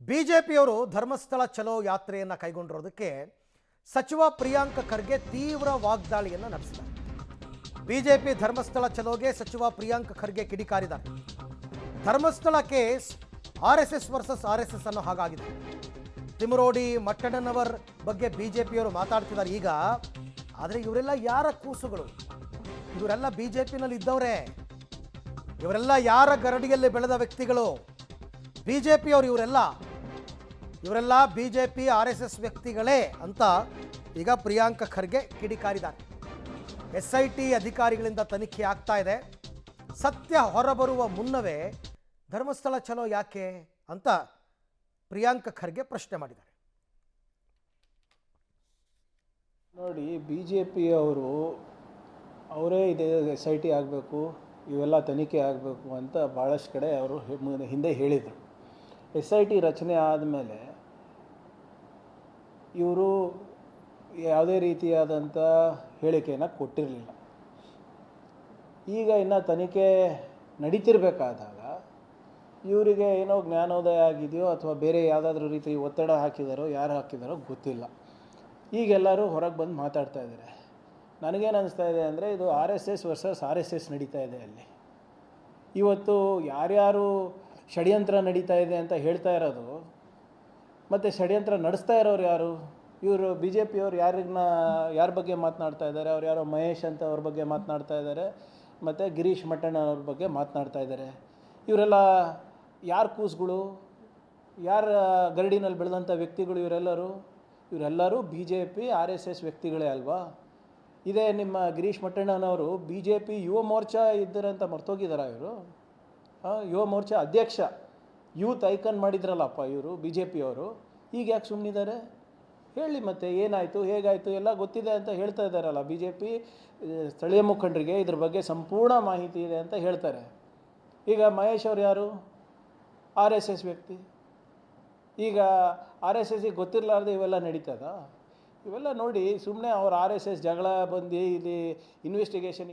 ಬಿಜೆಪಿಯವರು ಧರ್ಮಸ್ಥಳ ಚಲೋ ಯಾತ್ರೆಯನ್ನು ಕೈಗೊಂಡಿರೋದಕ್ಕೆ ಸಚಿವ ಪ್ರಿಯಾಂಕ್ ಖರ್ಗೆ ತೀವ್ರ ವಾಗ್ದಾಳಿಯನ್ನು ನಡೆಸಿದ್ದಾರೆ. ಬಿಜೆಪಿ ಧರ್ಮಸ್ಥಳ ಚಲೋಗೆ ಸಚಿವ ಪ್ರಿಯಾಂಕ್ ಖರ್ಗೆ ಕಿಡಿಕಾರಿದ್ದಾರೆ. Dharmasthala case RSS versus RSS ಅನ್ನೋ ಹಾಗಾಗಿದೆ. ತಿಮರೋಡಿ ಮಟ್ಟಣ್ಣನವರ್ ಬಗ್ಗೆ ಬಿಜೆಪಿಯವರು ಮಾತಾಡ್ತಿದ್ದಾರೆ ಈಗ. ಆದರೆ ಇವರೆಲ್ಲ ಯಾರ ಕೂಸುಗಳು? ಇವರೆಲ್ಲ ಬಿಜೆಪಿನಲ್ಲಿ ಇದ್ದವರೇ. ಇವರೆಲ್ಲ ಯಾರ ಗರಡಿಯಲ್ಲಿ ಬೆಳೆದ ವ್ಯಕ್ತಿಗಳು? ಬಿಜೆಪಿಯವರು ಇವರೆಲ್ಲ ಬಿಜೆಪಿ ಆರ್ಎಸ್ಎಸ್ ವ್ಯಕ್ತಿಗಳೇ ಅಂತ ಈಗ ಪ್ರಿಯಾಂಕ್ ಖರ್ಗೆ ಕಿಡಿಕಾರಿದ್ದಾರೆ. SIT ಅಧಿಕಾರಿಗಳಿಂದ ತನಿಖೆ ಆಗ್ತಾ ಇದೆ. ಸತ್ಯ ಹೊರಬರುವ ಮುನ್ನವೇ ಧರ್ಮಸ್ಥಳ ಚಲೋ ಯಾಕೆ ಅಂತ ಪ್ರಿಯಾಂಕ್ ಖರ್ಗೆ ಪ್ರಶ್ನೆ ಮಾಡಿದ್ದಾರೆ. ನೋಡಿ, BJP ಅವರು ಅವರೇ ಇದೆ SIT ಆಗಬೇಕು, ಇವೆಲ್ಲ ತನಿಖೆ ಆಗಬೇಕು ಅಂತ ಭಾಳಷ್ಟು ಕಡೆ ಅವರು ಹಿಂದೆ ಹೇಳಿದರು. SIT ರಚನೆ ಆದಮೇಲೆ ಇವರು ಯಾವುದೇ ರೀತಿಯಾದಂಥ ಹೇಳಿಕೆಯನ್ನು ಕೊಟ್ಟಿರಲಿಲ್ಲ. ಈಗ ಇನ್ನು ತನಿಖೆ ನಡೀತಿರ್ಬೇಕಾದಾಗ ಇವರಿಗೆ ಏನೋ ಜ್ಞಾನೋದಯ ಆಗಿದೆಯೋ ಅಥವಾ ಬೇರೆ ಯಾವುದಾದ್ರೂ ರೀತಿ ಒತ್ತಡ ಹಾಕಿದಾರೋ ಯಾರು ಹಾಕಿದಾರೋ ಗೊತ್ತಿಲ್ಲ. ಈಗೆಲ್ಲರೂ ಹೊರಗೆ ಬಂದು ಮಾತಾಡ್ತಾ ಇದ್ದಾರೆ. ನನಗೇನು ಅನ್ನಿಸ್ತಾ ಇದೆ ಅಂದರೆ ಇದು RSS ವರ್ಸಸ್ RSS ನಡೀತಾ ಇದೆ. ಅಲ್ಲಿ ಇವತ್ತು ಯಾರ್ಯಾರು ಷಡ್ಯಂತ್ರ ನಡೀತಾ ಇದೆ ಅಂತ ಹೇಳ್ತಾ ಇರೋದು, ಮತ್ತು ಷಡ್ಯಂತ್ರ ನಡೆಸ್ತಾ ಇರೋರು ಯಾರು? ಇವರು BJPಯವರು ಯಾರ ಬಗ್ಗೆ ಮಾತನಾಡ್ತಾ ಇದ್ದಾರೆ? ಅವ್ರು ಯಾರೋ ಮಹೇಶ್ ಅಂತ ಅವ್ರ ಬಗ್ಗೆ ಮಾತನಾಡ್ತಾ ಇದ್ದಾರೆ, ಮತ್ತು ಗಿರೀಶ್ ಮಟ್ಟಣ್ಣ ಅವ್ರ ಬಗ್ಗೆ ಮಾತನಾಡ್ತಾ ಇದ್ದಾರೆ. ಇವರೆಲ್ಲ ಯಾರ ಕೂಸುಗಳು? ಯಾರ ಗರಡಿನಲ್ಲಿ ಬೆಳೆದಂಥ ವ್ಯಕ್ತಿಗಳು ಇವರೆಲ್ಲರೂ BJP RSS ವ್ಯಕ್ತಿಗಳೇ ಅಲ್ವಾ? ಇದೇ ನಿಮ್ಮ ಗಿರೀಶ್ ಮಟ್ಟಣ್ಣನವರು BJP ಯುವ ಮೋರ್ಚಾ ಇದ್ದರಂತ ಮರ್ತೋಗಿದ್ದಾರಾ ಇವರು? ಯುವ ಮೋರ್ಚಾ ಅಧ್ಯಕ್ಷ, ಯೂತ್ ಐಕನ್ ಮಾಡಿದ್ರಲ್ಲಪ್ಪ ಇವರು BJPಯವರು. ಈಗ ಯಾಕೆ ಸುಮ್ಮನಿದ್ದಾರೆ? ಹೇಳಿ ಮತ್ತೆ ಏನಾಯಿತು, ಹೇಗಾಯಿತು ಎಲ್ಲ ಗೊತ್ತಿದೆ ಅಂತ ಹೇಳ್ತಾ ಇದ್ದಾರಲ್ಲ. BJP ಸ್ಥಳೀಯ ಮುಖಂಡರಿಗೆ ಇದ್ರ ಬಗ್ಗೆ ಸಂಪೂರ್ಣ ಮಾಹಿತಿ ಇದೆ ಅಂತ ಹೇಳ್ತಾರೆ. ಈಗ ಮಹೇಶ್ ಅವರು ಯಾರು? RSS ವ್ಯಕ್ತಿ. ಈಗ RSSಗೆ ಗೊತ್ತಿರಲಾರ್ದೆ ಇವೆಲ್ಲ ನಡೀತದ? ಇವೆಲ್ಲ ನೋಡಿ ಸುಮ್ಮನೆ ಅವ್ರು RSS ಜಗಳ ಬಂದು ಇಲ್ಲಿ ಇನ್ವೆಸ್ಟಿಗೇಷನ್